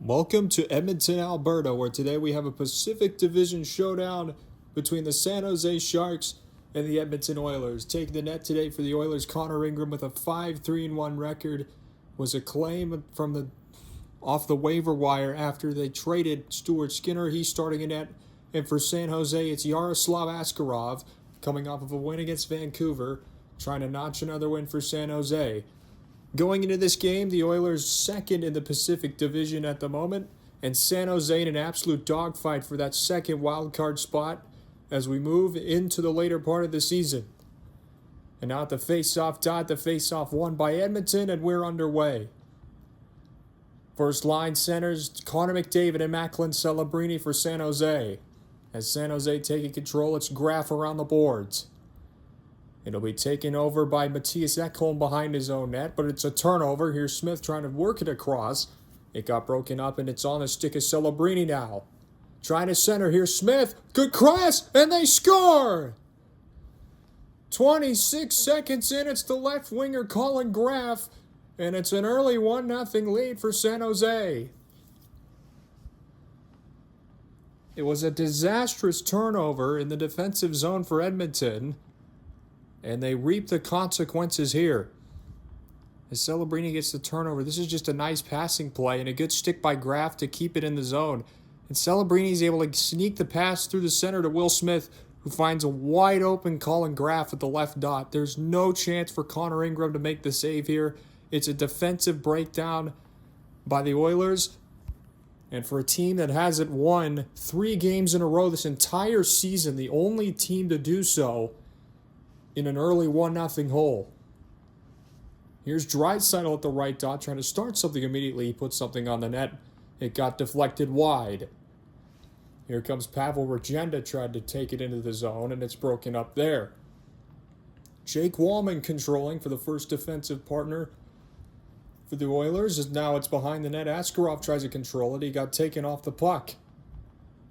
Welcome to Edmonton, Alberta, where today we have a Pacific Division showdown between the San Jose Sharks and the Edmonton Oilers. Taking the net today for the Oilers, Connor Ingram with a 5-3-1 record was a claim from off the waiver wire after they traded Stuart Skinner. He's starting a net. And for San Jose, it's Yaroslav Askarov coming off of a win against Vancouver, trying to notch another win for San Jose. Going into this game, the Oilers second in the Pacific Division at the moment, and San Jose in an absolute dogfight for that second wildcard spot as we move into the later part of the season. And now at the face-off dot, the face-off won by Edmonton, and we're underway. First line centers, Connor McDavid and Macklin Celebrini for San Jose. As San Jose taking control, it's Graf around the boards. It'll be taken over by Matthias Ekholm behind his own net, but it's a turnover. Here's Smith trying to work it across. It got broken up, and it's on the stick of Celebrini now. Trying to center. Here's Smith. Good cross, and they score! 26 seconds in, it's the left winger Colin Graf, and it's an early 1-0 lead for San Jose. It was a disastrous turnover in the defensive zone for Edmonton, and they reap the consequences here. As Celebrini gets the turnover, this is just a nice passing play and a good stick by Graf to keep it in the zone. And Celebrini's able to sneak the pass through the center to Will Smith, who finds a wide open Colin Graf at the left dot. There's no chance for Connor Ingram to make the save here. It's a defensive breakdown by the Oilers. And for a team that hasn't won 3 games in a row this entire season, the only team to do so in an early 1-0 hole. Here's Draisaitl at the right dot trying to start something immediately. He puts something on the net. It got deflected wide. Here comes Pavel Regenda, tried to take it into the zone, and it's broken up there. Jake Wallman controlling for the first defensive partner for the Oilers, as now it's behind the net. Askarov tries to control it. He got taken off the puck.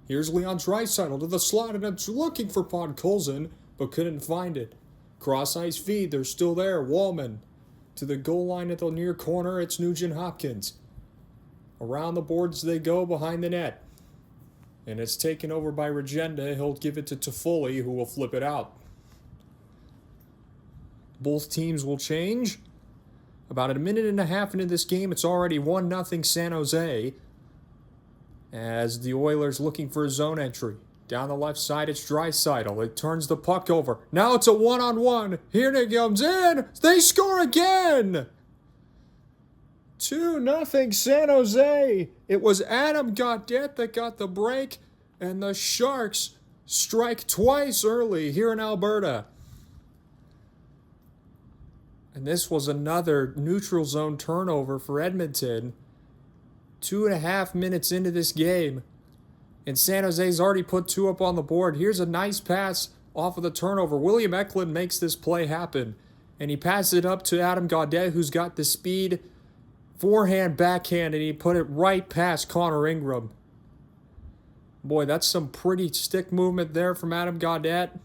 Here's Leon Draisaitl to the slot, and it's looking for Podkolzin, but couldn't find it. Cross-ice feed, they're still there. Wallman to the goal line at the near corner. It's Nugent Hopkins. Around the boards they go behind the net. And it's taken over by Regenda. He'll give it to Toffoli, who will flip it out. Both teams will change. About a minute and a half into this game, it's already 1-0 San Jose, as the Oilers looking for a zone entry. Down the left side, it's Draisaitl. It turns the puck over. Now it's a one-on-one. Here it comes in. They score again! 2-0 San Jose. It was Adam Gaudette that got the break, and the Sharks strike twice early here in Alberta. And this was another neutral zone turnover for Edmonton. 2.5 minutes into this game, and San Jose's already put 2 up on the board. Here's a nice pass off of the turnover. William Eklund makes this play happen, and he passes it up to Adam Gaudette, who's got the speed. Forehand, backhand, and he put it right past Connor Ingram. Boy, that's some pretty stick movement there from Adam Gaudette.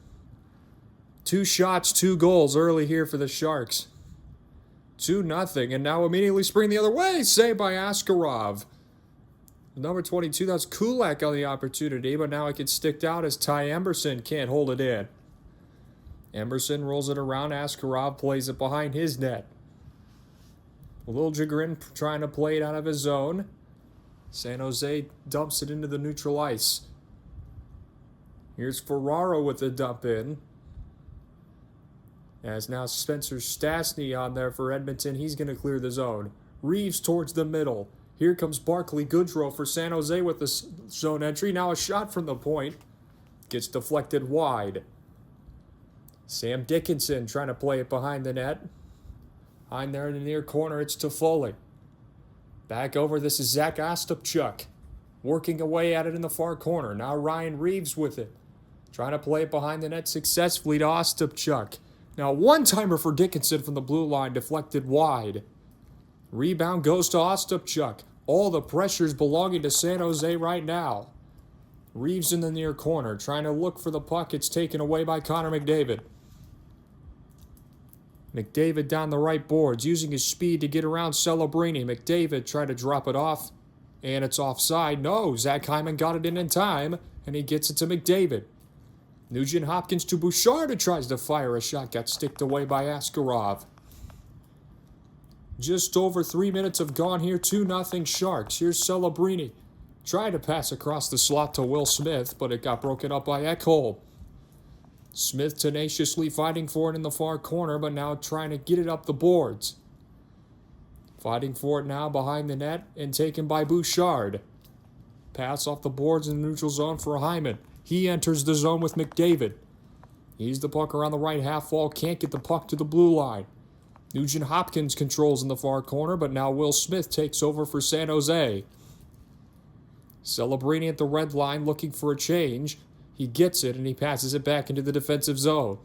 2 shots, 2 goals early here for the Sharks. 2-0, and now immediately spring the other way. Saved by Askarov. Number 22, that's Kulak on the opportunity, but now it gets sticked out as Ty Emberson can't hold it in. Emberson rolls it around. Askarov plays it behind his net. Liljegren trying to play it out of his zone. San Jose dumps it into the neutral ice. Here's Ferraro with the dump in. As now Spencer Stastny on there for Edmonton. He's going to clear the zone. Reeves towards the middle. Here comes Barclay Goodrow for San Jose with the zone entry. Now a shot from the point. Gets deflected wide. Sam Dickinson trying to play it behind the net. Behind there in the near corner, it's Toffoli. Back over, this is Zach Ostapchuk. Working away at it in the far corner. Now Ryan Reeves with it. Trying to play it behind the net successfully to Ostapchuk. Now one-timer for Dickinson from the blue line, deflected wide. Rebound goes to Ostapchuk. All the pressure's belonging to San Jose right now. Reeves in the near corner, trying to look for the puck. It's taken away by Connor McDavid. McDavid down the right boards, using his speed to get around Celebrini. McDavid tried to drop it off. And it's offside. No, Zach Hyman got it in time, and he gets it to McDavid. Nugent Hopkins to Bouchard, who tries to fire a shot, got sticked away by Askarov. Just over 3 minutes have gone here, 2-0 Sharks. Here's Celebrini. Tried to pass across the slot to Will Smith, but it got broken up by Ekholm. Smith tenaciously fighting for it in the far corner, but now trying to get it up the boards. Fighting for it now behind the net and taken by Bouchard. Pass off the boards in the neutral zone for Hyman. He enters the zone with McDavid. He's the puck around the right half wall, can't get the puck to the blue line. Nugent Hopkins controls in the far corner, but now Will Smith takes over for San Jose. Celebrini at the red line looking for a change. He gets it and he passes it back into the defensive zone.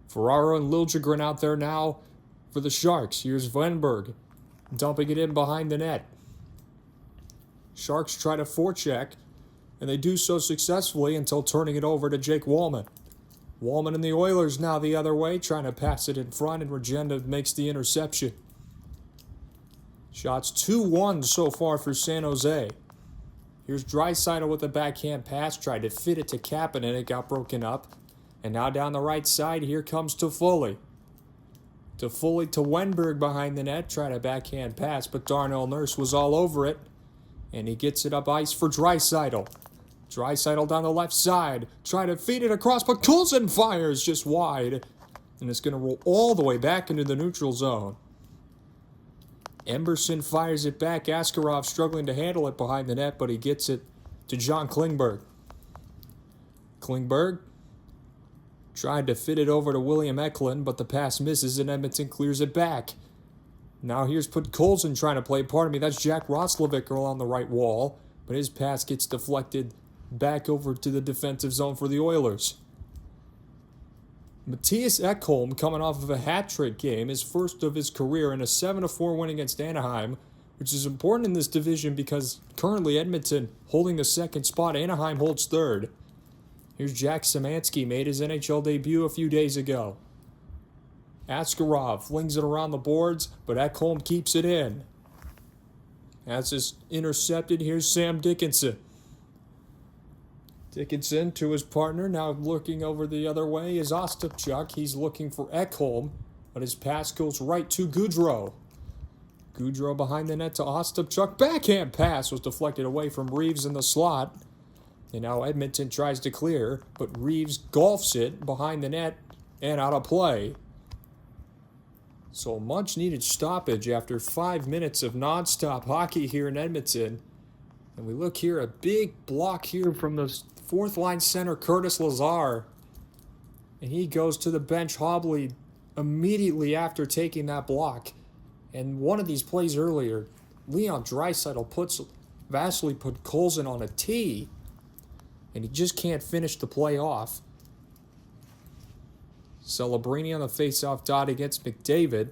Ferraro and Liljegren out there now for the Sharks. Here's Wenberg dumping it in behind the net. Sharks try to forecheck, and they do so successfully until turning it over to Jake Wallman. Wallman and the Oilers now the other way, trying to pass it in front, and Regenda makes the interception. Shots 2-1 so far for San Jose. Here's Draisaitl with a backhand pass, tried to fit it to Kapanen, and it got broken up. And now down the right side, here comes Toffoli. Toffoli to Wenberg behind the net, tried a backhand pass, but Darnell Nurse was all over it. And he gets it up ice for Draisaitl. Draisaitl down the left side, trying to feed it across, but Coulson fires just wide. And it's going to roll all the way back into the neutral zone. Emberson fires it back. Askarov struggling to handle it behind the net, but he gets it to John Klingberg. Klingberg tried to fit it over to William Eklund, but the pass misses and Edmonton clears it back. Now here's Podkolzin trying to play. Pardon me, that's Jack Roslovic on the right wall, but his pass gets deflected back over to the defensive zone for the Oilers. Matthias Ekholm coming off of a hat-trick game, his first of his career, in a 7-4 win against Anaheim, which is important in this division because currently Edmonton holding the second spot. Anaheim holds third. Here's Jack Szymanski, made his NHL debut a few days ago. Askarov flings it around the boards, but Ekholm keeps it in. As is intercepted, here's Sam Dickinson. Dickinson to his partner, now looking over the other way is Ostapchuk. He's looking for Ekholm, but his pass goes right to Goudreau. Goudreau behind the net to Ostapchuk. Backhand pass was deflected away from Reeves in the slot. And now Edmonton tries to clear, but Reeves golfs it behind the net and out of play. So much needed stoppage after 5 minutes of nonstop hockey here in Edmonton. And we look here, a big block here from the fourth line center, Curtis Lazar. And he goes to the bench hobbly immediately after taking that block. And one of these plays earlier, Leon Draisaitl puts Vasily Podkolzin on a tee. And he just can't finish the play off. Celebrini on the face-off dot against McDavid.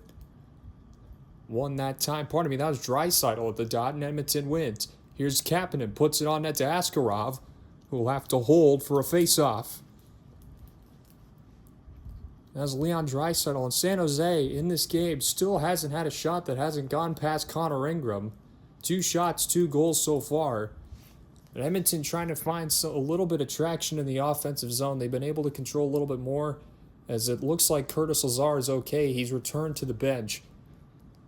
Won that time. Pardon me, that was Draisaitl at the dot, and Edmonton wins. Here's Kapanen, puts it on net to Askarov, who will have to hold for a face-off. As Leon Draisaitl, and San Jose in this game still hasn't had a shot that hasn't gone past Connor Ingram. 2 shots, 2 goals so far. But Edmonton trying to find a little bit of traction in the offensive zone. They've been able to control a little bit more, as it looks like Curtis Lazar is okay. He's returned to the bench.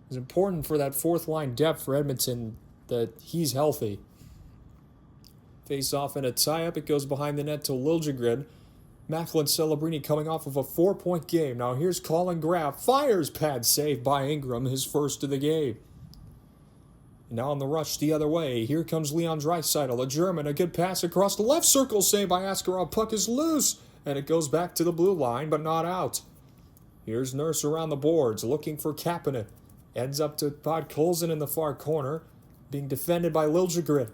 It's important for that fourth line depth for Edmonton that he's healthy. Face off in a tie-up. It goes behind the net to Liljegren. Macklin Celebrini coming off of a 4-point game. Now here's Colin Graff. Fires pad save by Ingram, his first of the game. Now on the rush the other way. Here comes Leon Draisaitl, a German. A good pass across the left circle. Saved by Askarov. Puck is loose. And it goes back to the blue line, but not out. Here's Nurse around the boards, looking for Kapanen. Ends up to Podkolzin in the far corner, being defended by Liljegren.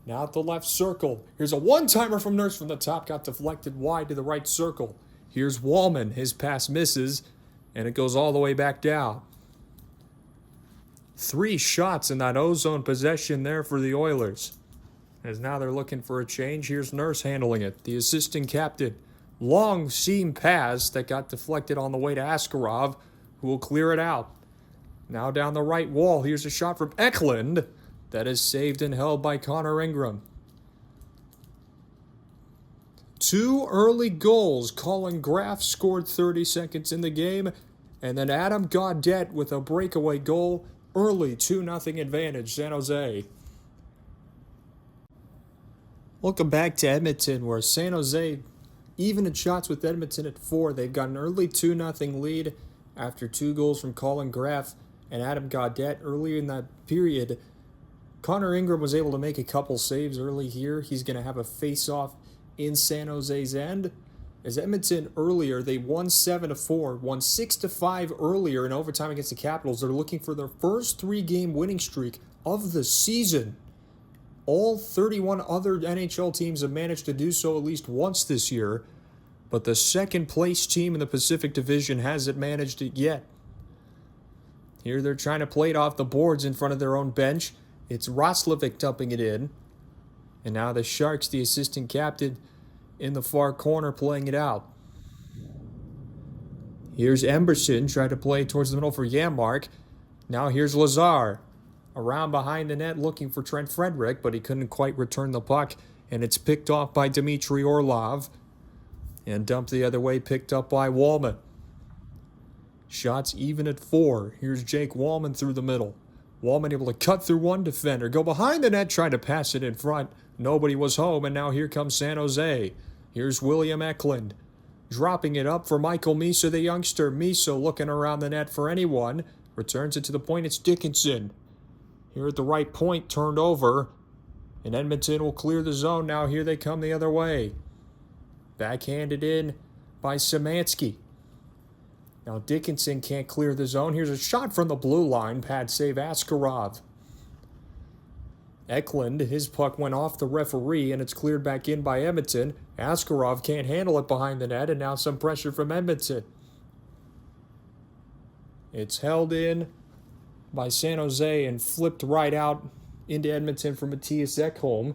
Now at the left circle. Here's a one-timer from Nurse from the top. Got deflected wide to the right circle. Here's Wallman. His pass misses, and it goes all the way back down. 3 shots in that ozone possession there for the Oilers. As now they're looking for a change. Here's Nurse handling it, the assistant captain. Long seam pass that got deflected on the way to Askarov, who will clear it out. Now down the right wall, here's a shot from Eklund. That is saved and held by Connor Ingram. 2 early goals. Colin Graff scored 30 seconds in the game. And then Adam Gaudette with a breakaway goal. Early 2-0 advantage, San Jose. Welcome back to Edmonton, where San Jose even in shots with Edmonton at 4. They've got an early 2-0 lead after 2 goals from Colin Graff and Adam Gaudette earlier in that period. Connor Ingram was able to make a couple saves early here. He's going to have a face-off in San Jose's end. As Edmonton earlier, they won 7-4, won 6-5 earlier in overtime against the Capitals. They're looking for their first 3-game winning streak of the season. All 31 other NHL teams have managed to do so at least once this year, but the second-place team in the Pacific Division hasn't managed it yet. Here they're trying to play it off the boards in front of their own bench. It's Roslovic dumping it in. And now the Sharks, the assistant captain, in the far corner playing it out. Here's Emberson trying to play towards the middle for Janmark. Now here's Lazar. Around behind the net looking for Trent Frederick, but he couldn't quite return the puck. And it's picked off by Dmitry Orlov. And dumped the other way, picked up by Wallman. Shots even at 4. Here's Jake Wallman through the middle. Wallman able to cut through one defender, go behind the net, try to pass it in front. Nobody was home, and now here comes San Jose. Here's William Eklund. Dropping it up for Michael Misa, the youngster. Misa looking around the net for anyone. Returns it to the point, it's Dickinson. Here at the right point, turned over. And Edmonton will clear the zone. Now here they come the other way. Backhanded in by Szymanski. Now Dickinson can't clear the zone. Here's a shot from the blue line. Pad save Askarov. Eklund, his puck went off the referee, and it's cleared back in by Edmonton. Askarov can't handle it behind the net, and now some pressure from Edmonton. It's held in by San Jose and flipped right out into Edmonton for Matthias Ekholm.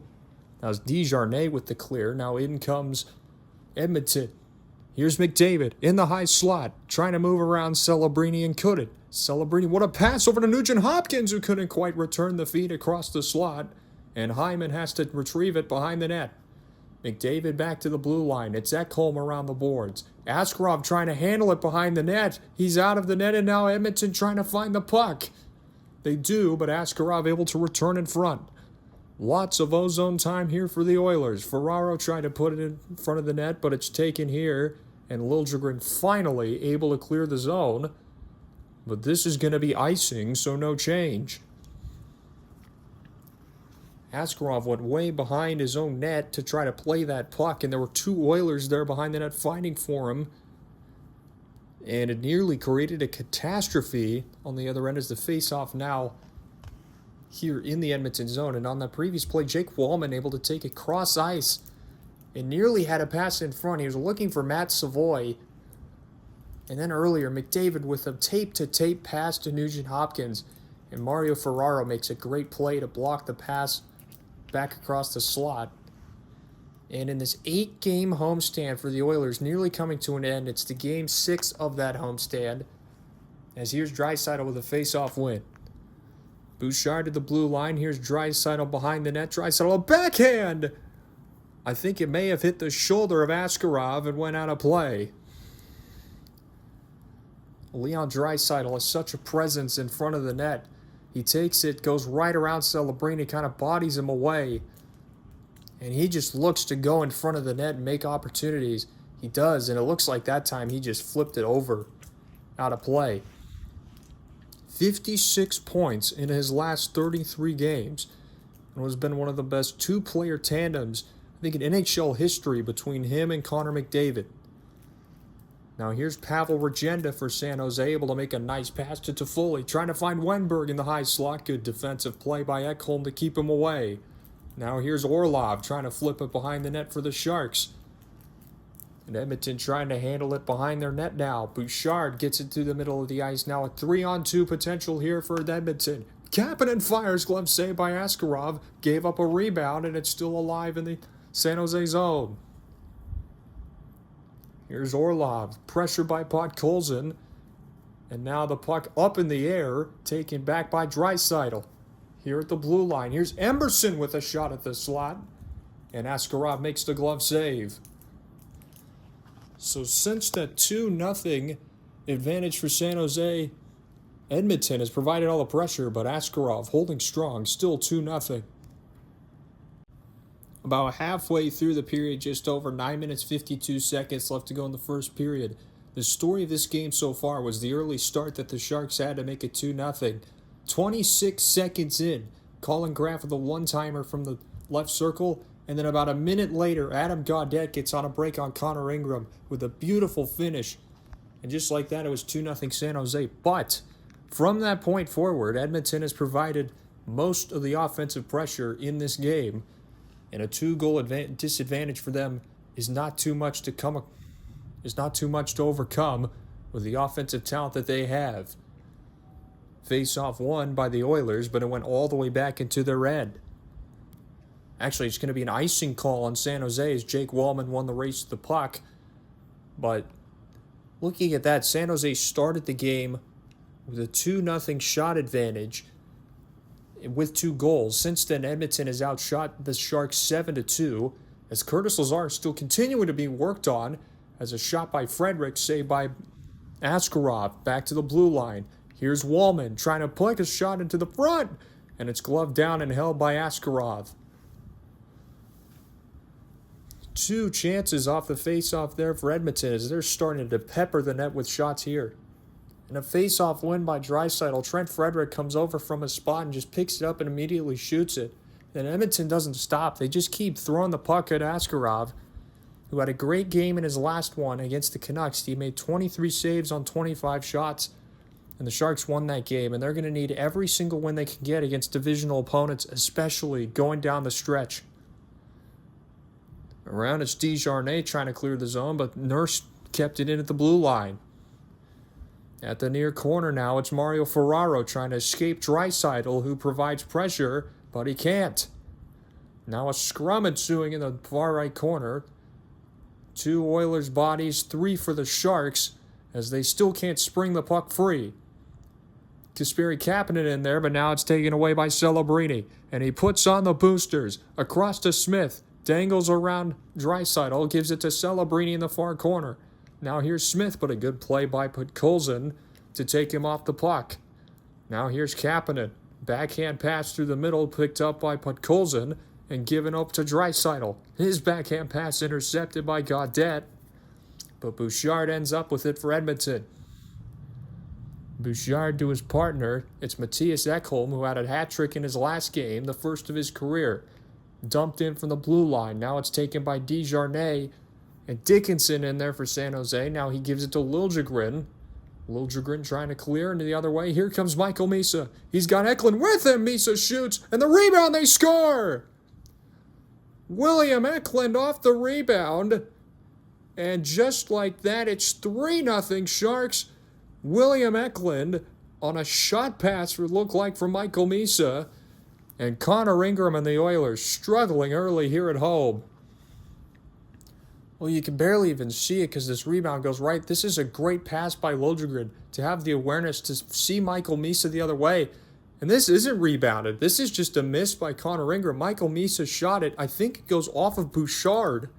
Now it's Desjardins with the clear. Now in comes Edmonton. Here's McDavid in the high slot, trying to move around Celebrini and couldn't. Celebrini, what a pass over to Nugent Hopkins, who couldn't quite return the feed across the slot. And Hyman has to retrieve it behind the net. McDavid back to the blue line. It's Ekholm around the boards. Askarov trying to handle it behind the net. He's out of the net, and now Edmonton trying to find the puck. They do, but Askarov able to return in front. Lots of ozone time here for the Oilers. Ferraro trying to put it in front of the net, but it's taken here. And Liljegren finally able to clear the zone. But this is going to be icing, so no change. Askarov went way behind his own net to try to play that puck, and there were 2 Oilers there behind the net fighting for him. And it nearly created a catastrophe on the other end as the face-off now here in the Edmonton zone. And on that previous play, Jake Wallman able to take it cross ice and nearly had a pass in front. He was looking for Matt Savoy. And then earlier, McDavid with a tape-to-tape pass to Nugent Hopkins. And Mario Ferraro makes a great play to block the pass back across the slot. And in this 8-game homestand for the Oilers, nearly coming to an end, it's the game 6 of that homestand. As here's Draisaitl with a face-off win. Bouchard to the blue line. Here's Draisaitl behind the net. Draisaitl, a backhand! I think it may have hit the shoulder of Askarov and went out of play. Leon Draisaitl has such a presence in front of the net. He takes it, goes right around Celebrini, kind of bodies him away. And he just looks to go in front of the net and make opportunities. He does, and it looks like that time he just flipped it over out of play. 56 points in his last 33 games. And has been one of the best 2-player tandems, I think, in NHL history between him and Connor McDavid. Now here's Pavel Regenda for San Jose, able to make a nice pass to Toffoli, trying to find Wenberg in the high slot. Good defensive play by Ekholm to keep him away. Now here's Orlov trying to flip it behind the net for the Sharks. And Edmonton trying to handle it behind their net now. Bouchard gets it to the middle of the ice now. A 3-on-2 potential here for Edmonton. Kapanen fires, glove save by Askarov. Gave up a rebound, and it's still alive in the San Jose zone. Here's Orlov, pressured by Podkolzin. And now the puck up in the air, taken back by Draisaitl. here at the blue line. Here's Emerson with a shot at the slot. And Askarov makes the glove save. So since that 2-0 advantage for San Jose, Edmonton has provided all the pressure, but Askarov holding strong, still 2-0. About halfway through the period, just over 9 minutes 52 seconds left to go in the first period. The story of this game so far was the early start that the Sharks had to make it 2-0. 26 seconds in, Colin Graf with a one-timer from the left circle, and then about a minute later, Adam Gaudette gets on a break on Connor Ingram with a beautiful finish. And just like that, it was 2-0 San Jose. But from that point forward, Edmonton has provided most of the offensive pressure in this game, and a 2-goal disadvantage for them is not too much to overcome with the offensive talent that they have. Face-off won by the Oilers, but it went all the way back into their end. Actually, it's going to be an icing call on San Jose as Jake Wallman won the race to the puck. But looking at that, San Jose started the game with a 2-0 shot advantage with 2 goals. Since then, Edmonton has outshot the Sharks 7-2, as Curtis Lazar is still continuing to be worked on, as a shot by Frederick, saved by Askarov, back to the blue line. Here's Wallman trying to plug a shot into the front, and it's gloved down and held by Askarov. 2 chances off the face-off there for Edmonton as they're starting to pepper the net with shots here. And a face-off win by Draisaitl. Trent Frederick comes over from his spot and just picks it up and immediately shoots it. Then Edmonton doesn't stop. They just keep throwing the puck at Askarov, who had a great game in his last one against the Canucks. He made 23 saves on 25 shots, and the Sharks won that game. And they're going to need every single win they can get against divisional opponents, especially going down the stretch. Around it's Desjardins trying to clear the zone, but Nurse kept it in at the blue line. At the near corner now, it's Mario Ferraro trying to escape Draisaitl, who provides pressure, but he can't. Now a scrum ensuing in the far right corner. 2 Oilers bodies, 3 for the Sharks, as they still can't spring the puck free. Kasperi Kapanen in there, but now it's taken away by Celebrini, and he puts on the boosters. Across to Smith, dangles around Draisaitl, gives it to Celebrini in the far corner. Now here's Smith, but a good play by Podkolzin to take him off the puck. Now here's Kapanen. Backhand pass through the middle, picked up by Podkolzin and given up to Draisaitl. His backhand pass intercepted by Gaudette, but Bouchard ends up with it for Edmonton. Bouchard to his partner. It's Matthias Ekholm, who had a hat trick in his last game, the first of his career. Dumped in from the blue line. Now it's taken by Desjardins. And Dickinson in there for San Jose. Now he gives it to Liljegren. Liljegren trying to clear into the other way. Here comes Michael Misa. He's got Eklund with him. Misa shoots. And the rebound, they score! William Eklund off the rebound. And just like that, it's 3-0 Sharks. William Eklund on a shot pass would look like for Michael Misa. And Connor Ingram and the Oilers struggling early here at home. Well, you can barely even see it because this rebound goes right. This is a great pass by Liljegren to have the awareness to see Michael Misa the other way. And this isn't rebounded. This is just a miss by Connor Ingram. Michael Misa shot it. I think it goes off of Bouchard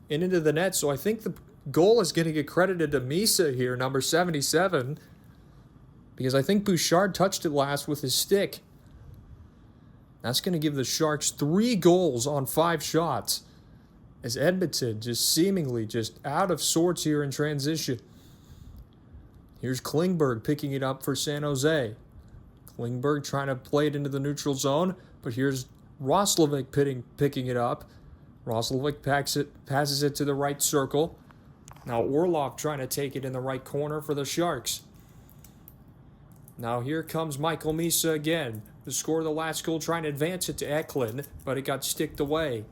and into the net. So I think the goal is going to get credited to Misa here, number 77, because I think Bouchard touched it last with his stick. That's going to give the Sharks 3 goals on 5 shots, as Edmonton just seemingly just out of sorts here in transition. Here's Klingberg picking it up for San Jose. Klingberg trying to play it into the neutral zone, but here's Roslovic picking it up. Roslovic passes it to the right circle. Now Orlov trying to take it in the right corner for the Sharks. Now here comes Michael Misa again. The score of the last goal, trying to advance it to Eklund, but it got sticked away.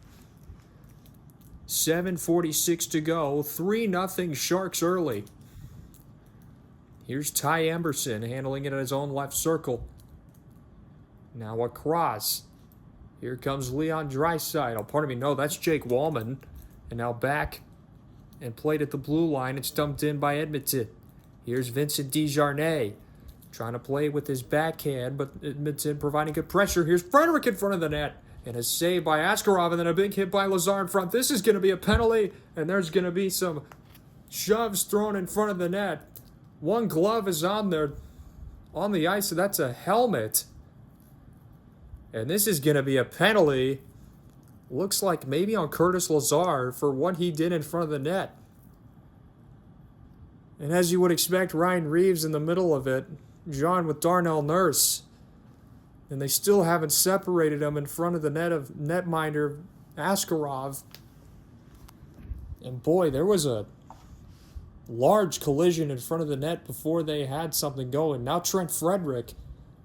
7:46 to go. 3-0 Sharks early. Here's Ty Emberson handling it at his own left circle. Now across. Here comes Leon Draisaitl. Pardon me, no, that's Jake Wallman. And now back and played at the blue line. It's dumped in by Edmonton. Here's Vincent Desjardins. Trying to play with his backhand, but Edmonton providing good pressure. Here's Frederick in front of the net. And a save by Askarov, and then a big hit by Lazar in front. This is going to be a penalty, and there's going to be some shoves thrown in front of the net. One glove is on there, on the ice, so that's a helmet. And this is going to be a penalty. Looks like maybe on Curtis Lazar for what he did in front of the net. And as you would expect, Ryan Reeves in the middle of it. John with Darnell Nurse. And they still haven't separated him in front of the net of netminder Askarov. And boy, there was a large collision in front of the net before they had something going. Now Trent Frederick,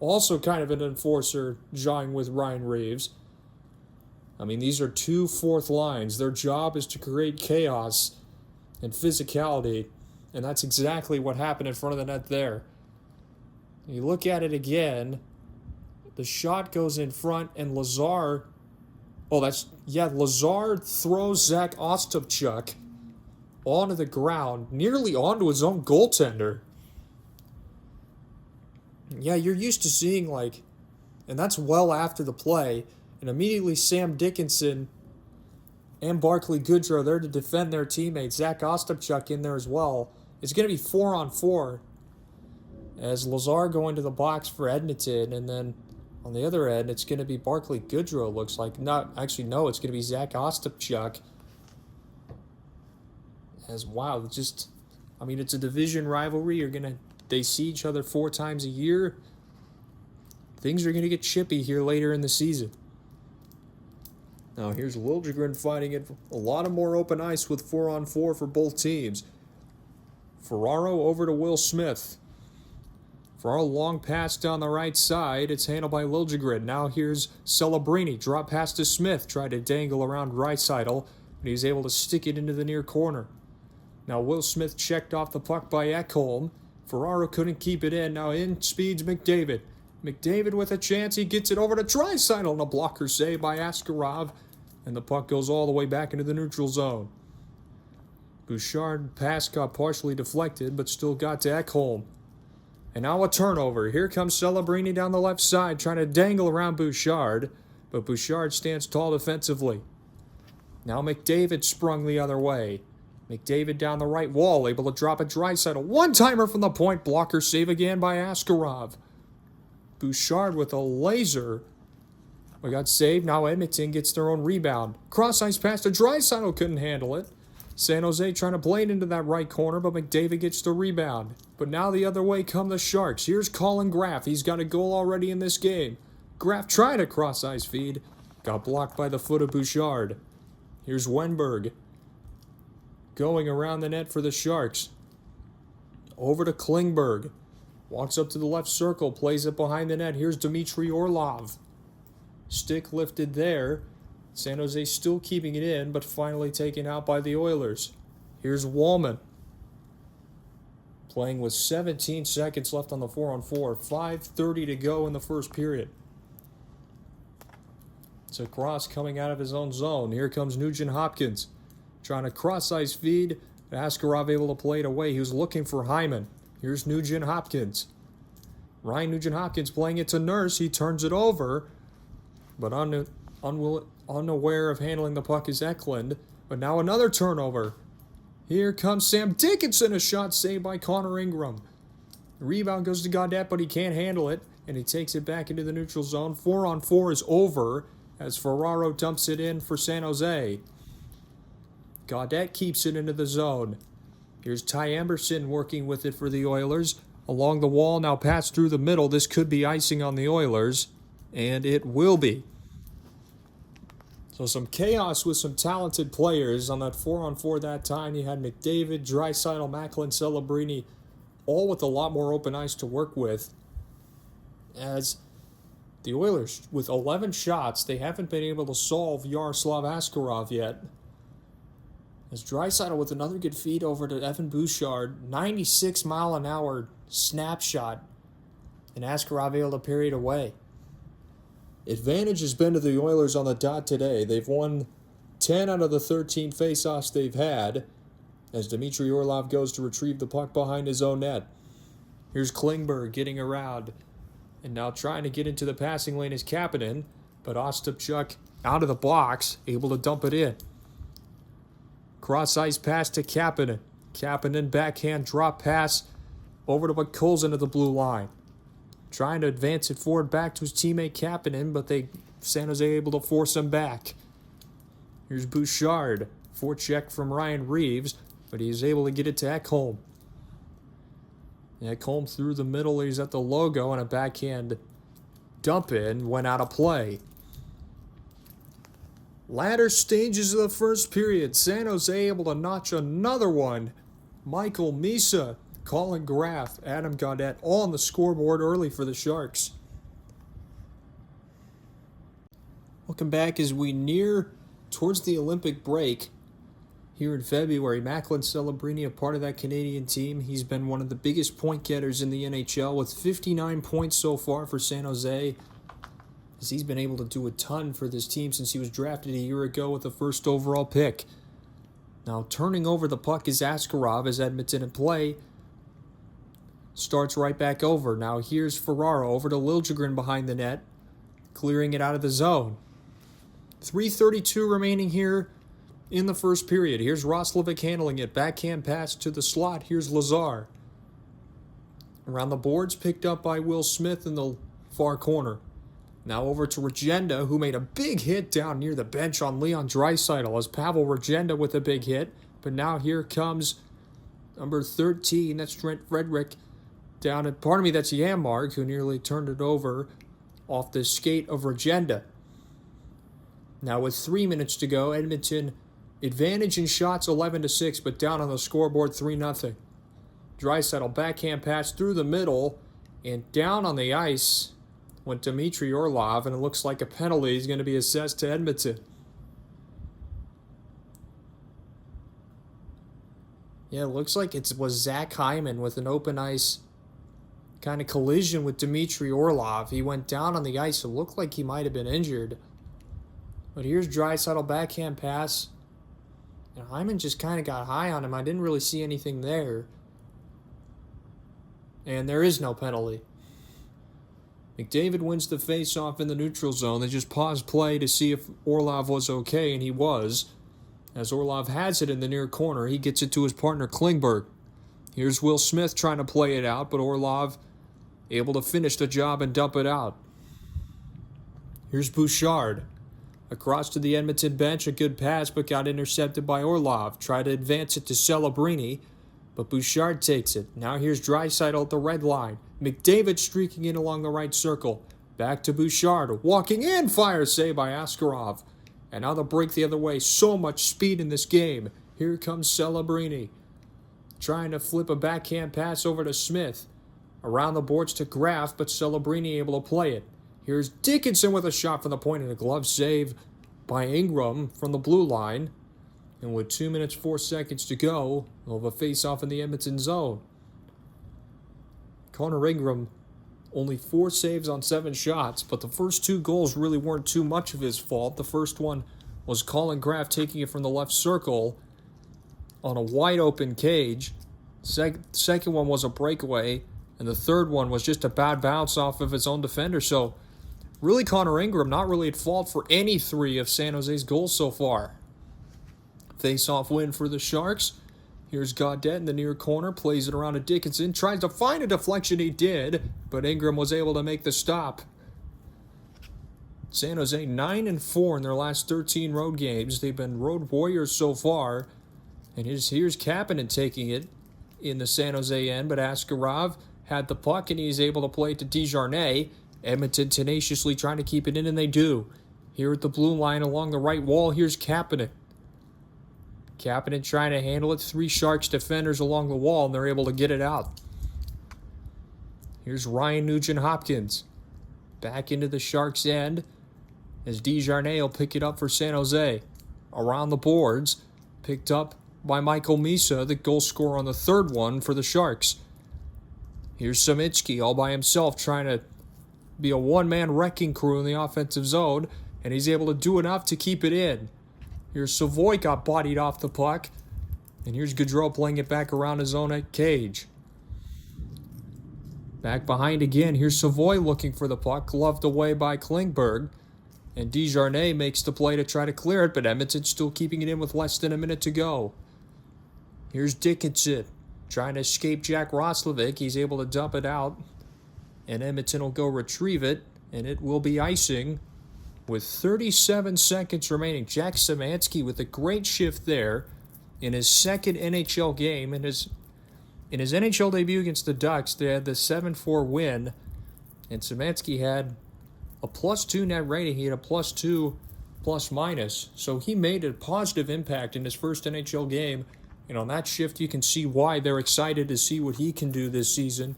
also kind of an enforcer, jawing with Ryan Reeves. I mean, these are two fourth lines. Their job is to create chaos and physicality. And that's exactly what happened in front of the net there. You look at it again. The shot goes in front, and Lazar... Lazar throws Zach Ostapchuk onto the ground, nearly onto his own goaltender. Yeah, you're used to seeing, and that's well after the play, and immediately Sam Dickinson and Barclay Goodrow there to defend their teammate. Zach Ostapchuk in there as well. It's going to be 4-on-4 as Lazar going to the box for Edmonton, and then on the other end, it's going to be Barclay Goodrow, looks like. No, it's going to be Zach Ostapchuk. It's a division rivalry. They see each other 4 times a year. Things are going to get chippy here later in the season. Now here's Liljegren fighting it. A lot of more open ice with 4-on-4 for both teams. Ferraro over to Will Smith. For a long pass down the right side, it's handled by Liljegren. Now here's Celebrini. Drop pass to Smith. Tried to dangle around Draisaitl, but he's able to stick it into the near corner. Now Will Smith checked off the puck by Ekholm. Ferraro couldn't keep it in. Now in speeds McDavid. McDavid with a chance. He gets it over to Draisaitl, and a blocker save by Askarov. And the puck goes all the way back into the neutral zone. Bouchard pass got partially deflected, but still got to Ekholm. And now a turnover. Here comes Celebrini down the left side, trying to dangle around Bouchard, but Bouchard stands tall defensively. Now McDavid sprung the other way. McDavid down the right wall, able to drop a Draisaitl. One-timer from the point, blocker save again by Askarov. Bouchard with a laser. We got saved. Now Edmonton gets their own rebound. Cross-ice pass to Draisaitl, couldn't handle it. San Jose trying to play it into that right corner, but McDavid gets the rebound. But now the other way come the Sharks. Here's Colin Graff. He's got a goal already in this game. Graff tried a cross-ice feed. Got blocked by the foot of Bouchard. Here's Wenberg. Going around the net for the Sharks. Over to Klingberg. Walks up to the left circle. Plays it behind the net. Here's Dmitry Orlov. Stick lifted there. San Jose still keeping it in, but finally taken out by the Oilers. Here's Wallman. Playing with 17 seconds left on the 4-on-4. 5:30 to go in the first period. It's a cross coming out of his own zone. Here comes Nugent Hopkins. Trying to cross-ice feed. Askarov able to play it away. He was looking for Hyman. Here's Nugent Hopkins. Ryan Nugent Hopkins playing it to Nurse. He turns it over. But unaware of handling the puck is Eklund. But now another turnover. Here comes Sam Dickinson. A shot saved by Connor Ingram. The rebound goes to Gaudette, but he can't handle it. And he takes it back into the neutral zone. 4-on-4 is over as Ferraro dumps it in for San Jose. Gaudette keeps it into the zone. Here's Ty Emberson working with it for the Oilers. Along the wall, now passed through the middle. This could be icing on the Oilers. And it will be. So some chaos with some talented players on that 4-on-4 that time. You had McDavid, Draisaitl, Macklin, Celebrini, all with a lot more open ice to work with. As the Oilers, with 11 shots, they haven't been able to solve Yaroslav Askarov yet. As Draisaitl with another good feed over to Evan Bouchard, 96-mile-an-hour snapshot, and Askarov able to parry it away. Advantage has been to the Oilers on the dot today. They've won 10 out of the 13 faceoffs they've had as Dmitry Orlov goes to retrieve the puck behind his own net. Here's Klingberg getting around. And now trying to get into the passing lane is Kapanen. But Ostapchuk out of the box, able to dump it in. Cross-ice pass to Kapanen. Kapanen backhand drop pass over to Bakulzin at the blue line. Trying to advance it forward back to his teammate Kapanen, but San Jose able to force him back. Here's Bouchard. Forecheck from Ryan Reeves, but he's able to get it to Ekholm. Ekholm through the middle. He's at the logo, and a backhand dump in went out of play. Latter stages of the first period. San Jose able to notch another one. Michael Misa, Colin Graff, Adam Gaudette all on the scoreboard early for the Sharks. Welcome back as we near towards the Olympic break. Here in February, Macklin Celebrini, a part of that Canadian team. He's been one of the biggest point getters in the NHL with 59 points so far for San Jose. As he's been able to do a ton for this team since he was drafted a year ago with the first overall pick. Now turning over the puck is Askarov as Edmonton in play. Starts right back over. Now here's Ferraro over to Liljegren behind the net. Clearing it out of the zone. 3:32 remaining here in the first period. Here's Roslovic handling it. Backhand pass to the slot. Here's Lazar. Around the boards, picked up by Will Smith in the far corner. Now over to Regenda, who made a big hit down near the bench on Leon Draisaitl as Pavel Regenda with a big hit. But now here comes number 13. That's Trent Frederick. Down at, that's Janmark, who nearly turned it over off the skate of Regenda. Now with 3 minutes to go, Edmonton advantage in shots 11-6, but down on the scoreboard 3-0. Draisaitl backhand pass through the middle, and down on the ice went Dmitry Orlov, and it looks like a penalty is going to be assessed to Edmonton. Yeah, it looks like it was Zach Hyman with an open ice kind of collision with Dmitry Orlov. He went down on the ice. It looked like he might have been injured. But here's Draisaitl backhand pass. And Hyman just kind of got high on him. I didn't really see anything there. And there is no penalty. McDavid wins the face-off in the neutral zone. They just paused play to see if Orlov was okay, and he was. As Orlov has it in the near corner, he gets it to his partner Klingberg. Here's Will Smith trying to play it out, but Orlov able to finish the job and dump it out. Here's Bouchard. Across to the Edmonton bench, a good pass, but got intercepted by Orlov. Tried to advance it to Celebrini, but Bouchard takes it. Now here's Draisaitl at the red line. McDavid streaking in along the right circle. Back to Bouchard. Walking in, fire save by Askarov. And now the break the other way. So much speed in this game. Here comes Celebrini. Trying to flip a backhand pass over to Smith. Around the boards to Graff, but Celebrini able to play it. Here's Dickinson with a shot from the point and a glove save by Ingram from the blue line. And with 2 minutes, 4 seconds to go, we'll have a face-off in the Edmonton zone. Connor Ingram, only 4 saves on 7 shots, but the first 2 goals really weren't too much of his fault. The first one was Colin Graff taking it from the left circle on a wide-open cage. Second one was a breakaway, and the third one was just a bad bounce off of his own defender. So really, Connor Ingram not really at fault for any 3 of San Jose's goals so far. Face-off win for the Sharks. Here's Gaudette in the near corner, plays it around to Dickinson, tries to find a deflection, he did, but Ingram was able to make the stop. San Jose 9-4 in their last 13 road games. They've been road warriors so far. And here's Kapanen taking it in the San Jose end, but Askarov had the puck and he's able to play it to Desjardins. Edmonton tenaciously trying to keep it in, and they do. Here at the blue line along the right wall, here's Kapanen. Kapanen trying to handle it. 3 Sharks defenders along the wall, and they're able to get it out. Here's Ryan Nugent-Hopkins. Back into the Sharks' end as Desjardins will pick it up for San Jose. Around the boards, picked up by Michael Misa, the goal scorer on the third one for the Sharks. Here's Samitsky all by himself trying to be a one-man wrecking crew in the offensive zone, and he's able to do enough to keep it in. Here's Savoy got bodied off the puck, and here's Gaudreau playing it back around his own cage. Back behind again. Here's Savoy looking for the puck. Gloved away by Klingberg. And Desjardins makes the play to try to clear it, but Edmonton's still keeping it in with less than a minute to go. Here's Dickinson trying to escape Jack Roslovic. He's able to dump it out. And Edmonton will go retrieve it, and it will be icing with 37 seconds remaining. Jack Szymanski with a great shift there in his second NHL game. In his NHL debut against the Ducks, they had the 7-4 win, and Szymanski had a +2 net rating. He had a +2 plus-minus, so he made a positive impact in his first NHL game. And on that shift, you can see why they're excited to see what he can do this season,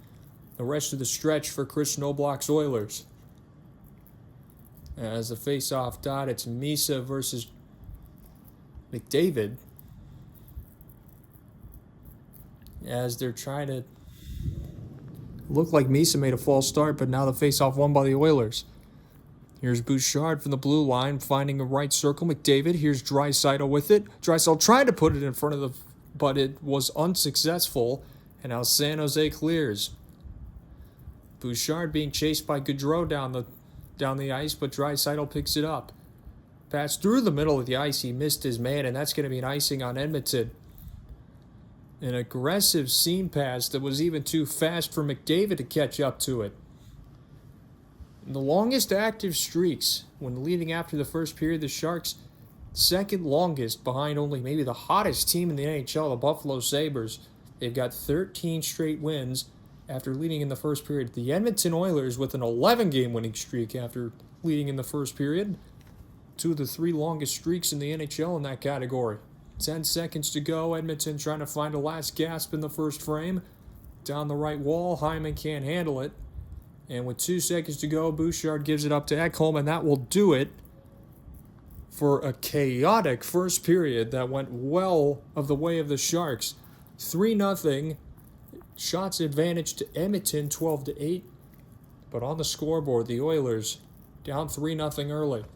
the rest of the stretch for Chris Knobloch's Oilers. As the face-off dot, it's Misa versus McDavid. As they're trying to look like Misa made a false start, but now the face-off won by the Oilers. Here's Bouchard from the blue line, finding a right circle. McDavid, here's Draisaitl with it. Draisaitl tried to put it in front of the, but it was unsuccessful, and now San Jose clears. Bouchard being chased by Gaudreau down the ice, but Draisaitl picks it up. Pass through the middle of the ice, he missed his man, and that's going to be an icing on Edmonton. An aggressive seam pass that was even too fast for McDavid to catch up to it. The longest active streaks when leading after the first period, the Sharks' second longest behind only maybe the hottest team in the NHL, the Buffalo Sabres. They've got 13 straight wins after leading in the first period. The Edmonton Oilers with an 11-game winning streak after leading in the first period. Two of the three longest streaks in the NHL in that category. 10 seconds to go. Edmonton trying to find a last gasp in the first frame. Down the right wall, Hyman can't handle it. And with 2 seconds to go, Bouchard gives it up to Ekholm, and that will do it for a chaotic first period that went well of the way of the Sharks. 3-0. Shots advantage to Edmonton, 12-8. But on the scoreboard, the Oilers down 3-0 early.